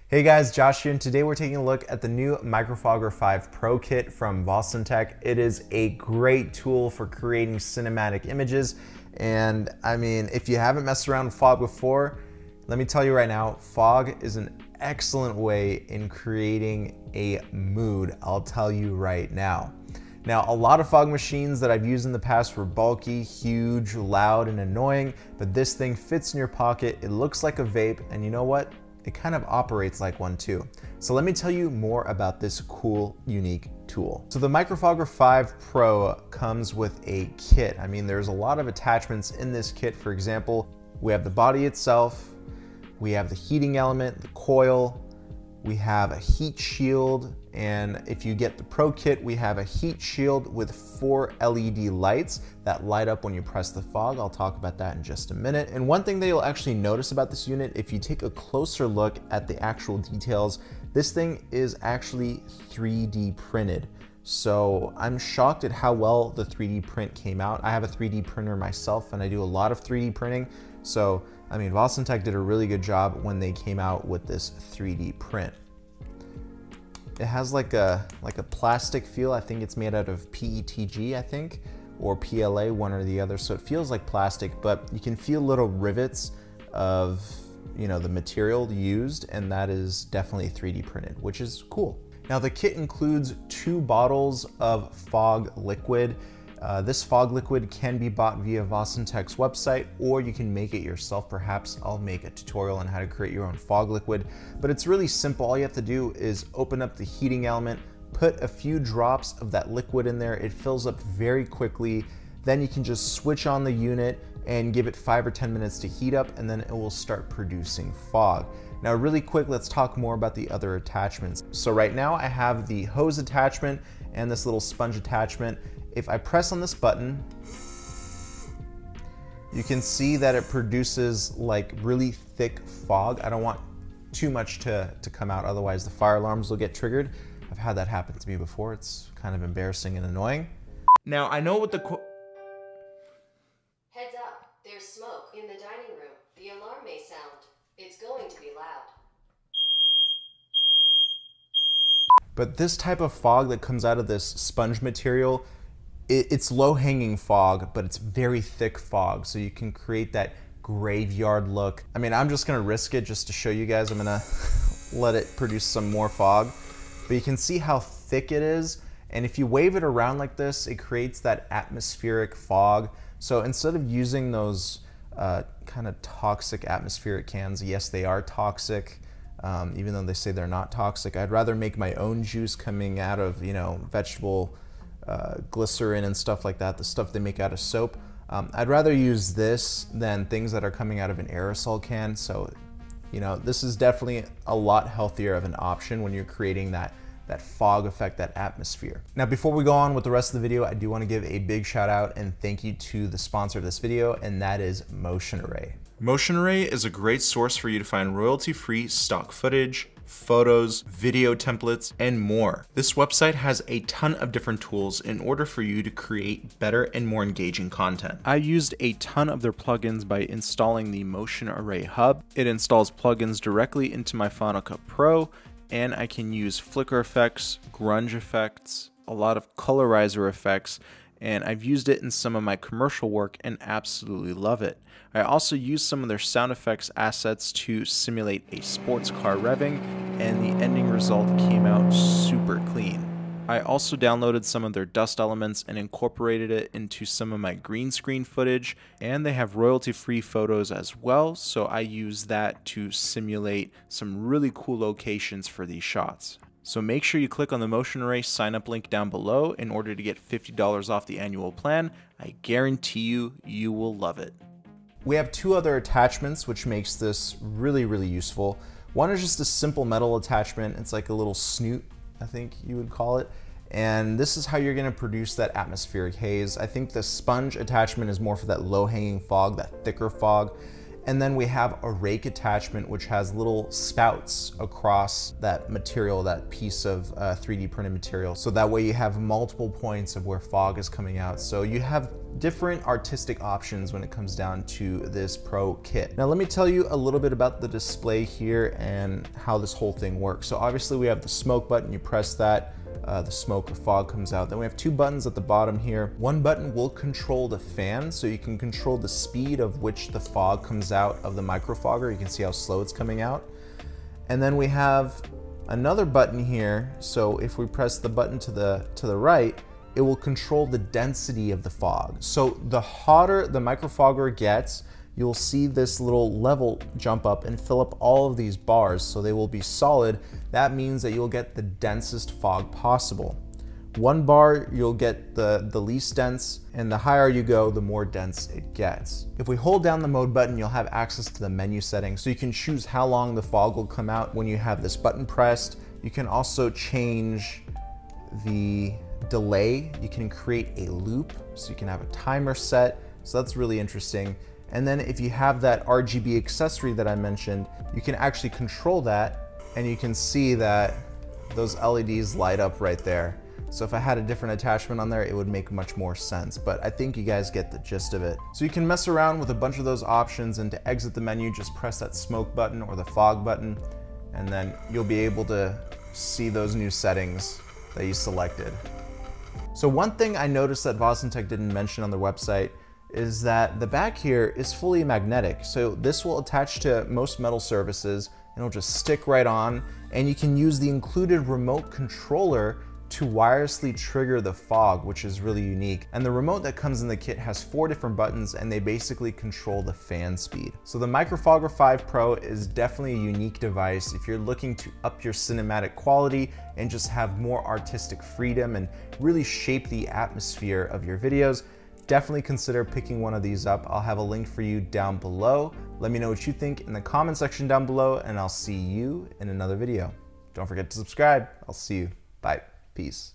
Hey guys, Josh here, and today we're taking a look at the new Microfogger 5 Pro kit from Tech. It is a great tool for creating cinematic images, and I mean, if you haven't messed around with fog before, let me tell you right now, fog is an excellent way in creating a mood, I'll tell you right now. Now, a lot of fog machines that I've used in the past were bulky, huge, loud, and annoying, but this thing fits in your pocket, it looks like a vape, and you know what? It kind of operates like one too. So let me tell you more about this cool, unique tool. So the Microfogger 5 Pro comes with a kit. I mean, there's a lot of attachments in this kit. For example, we have the body itself, we have the heating element, the coil, we have a heat shield, and if you get the Pro kit, we have a heat shield with 4 LED lights that light up when you press the fog. I'll talk about that in just a minute. And one thing that you'll actually notice about this unit, if you take a closer look at the actual details, this thing is actually 3D printed. So I'm shocked at how well the 3D print came out. I have a 3D printer myself and I do a lot of 3D printing. So, I mean, Tech did a really good job when they came out with this 3D print. It has like a plastic feel. I think it's made out of PETG, I think, or PLA, one or the other. So it feels like plastic, but you can feel little rivets of, you know, the material used, and that is definitely 3D printed, which is cool. Now the kit includes 2 bottles of fog liquid. This fog liquid can be bought via Tech's website, or you can make it yourself. Perhaps I'll make a tutorial on how to create your own fog liquid, but it's really simple. All you have to do is open up the heating element, put a few drops of that liquid in there. It fills up very quickly. Then you can just switch on the unit and give it 5 or 10 minutes to heat up, and then it will start producing fog. Now really quick, let's talk more about the other attachments. So right now I have the hose attachment and this little sponge attachment. If I press on this button, you can see that it produces like really thick fog. I don't want too much to come out, otherwise the fire alarms will get triggered. I've had that happen to me before. It's kind of embarrassing and annoying. Now I know what the Heads up, there's smoke in the dining room. The alarm may sound. It's going to be loud. But this type of fog that comes out of this sponge material, it's low-hanging fog, but it's very thick fog, so you can create that graveyard look. I mean, I'm just gonna risk it just to show you guys. I'm gonna let it produce some more fog, but you can see how thick it is, and if you wave it around like this, it creates that atmospheric fog. So instead of using those kind of toxic atmospheric cans, yes, they are toxic, even though they say they're not toxic, I'd rather make my own juice coming out of, you know, vegetable glycerin and stuff like that, the stuff they make out of soap. I'd rather use this than things that are coming out of an aerosol can. So, you know, this is definitely a lot healthier of an option when you're creating that fog effect, that atmosphere. Now, before we go on with the rest of the video, I do want to give a big shout out and thank you to the sponsor of this video, and that is Motion Array. Motion Array is a great source for you to find royalty-free stock footage, photos, video templates, and more. This website has a ton of different tools in order for you to create better and more engaging content. I used a ton of their plugins by installing the Motion Array Hub. It installs plugins directly into my Final Cut Pro, and I can use flicker effects, grunge effects, a lot of colorizer effects, and I've used it in some of my commercial work and absolutely love it. I also used some of their sound effects assets to simulate a sports car revving, and the ending result came out super clean. I also downloaded some of their dust elements and incorporated it into some of my green screen footage, and they have royalty-free photos as well, so I use that to simulate some really cool locations for these shots. So make sure you click on the Motion Array sign up link down below in order to get $50 off the annual plan. I guarantee you will love it. We have 2 other attachments, which makes this really, really useful. One is just a simple metal attachment. It's like a little snoot, I think you would call it. And this is how you're gonna produce that atmospheric haze. I think the sponge attachment is more for that low-hanging fog, that thicker fog. And then we have a rake attachment, which has little spouts across that material, that piece of 3D printed material. So that way you have multiple points of where fog is coming out. So you have different artistic options when it comes down to this Pro kit. Now let me tell you a little bit about the display here and how this whole thing works. So obviously we have the smoke button, you press that, the smoke or fog comes out. Then we have two buttons at the bottom here. One button will control the fan, so you can control the speed of which the fog comes out of the microfogger. You can see how slow it's coming out. And then we have another button here. So if we press the button to the right, it will control the density of the fog. So the hotter the microfogger gets, you'll see this little level jump up and fill up all of these bars, so they will be solid. That means that you'll get the densest fog possible. One bar, you'll get the least dense, and the higher you go, the more dense it gets. If we hold down the mode button, you'll have access to the menu settings, so you can choose how long the fog will come out when you have this button pressed. You can also change the delay. You can create a loop, so you can have a timer set, so that's really interesting. And then if you have that RGB accessory that I mentioned, you can actually control that, and you can see that those LEDs light up right there. So if I had a different attachment on there, it would make much more sense, but I think you guys get the gist of it. So you can mess around with a bunch of those options, and to exit the menu, just press that smoke button or the fog button, and then you'll be able to see those new settings that you selected. So one thing I noticed that Vostentech didn't mention on their website is that the back here is fully magnetic. So this will attach to most metal surfaces and it'll just stick right on, and you can use the included remote controller to wirelessly trigger the fog, which is really unique. And the remote that comes in the kit has 4 different buttons, and they basically control the fan speed. So the Microfogger 5 Pro is definitely a unique device if you're looking to up your cinematic quality and just have more artistic freedom and really shape the atmosphere of your videos. Definitely consider picking one of these up. I'll have a link for you down below. Let me know what you think in the comment section down below, and I'll see you in another video. Don't forget to subscribe. I'll see you. Bye. Peace.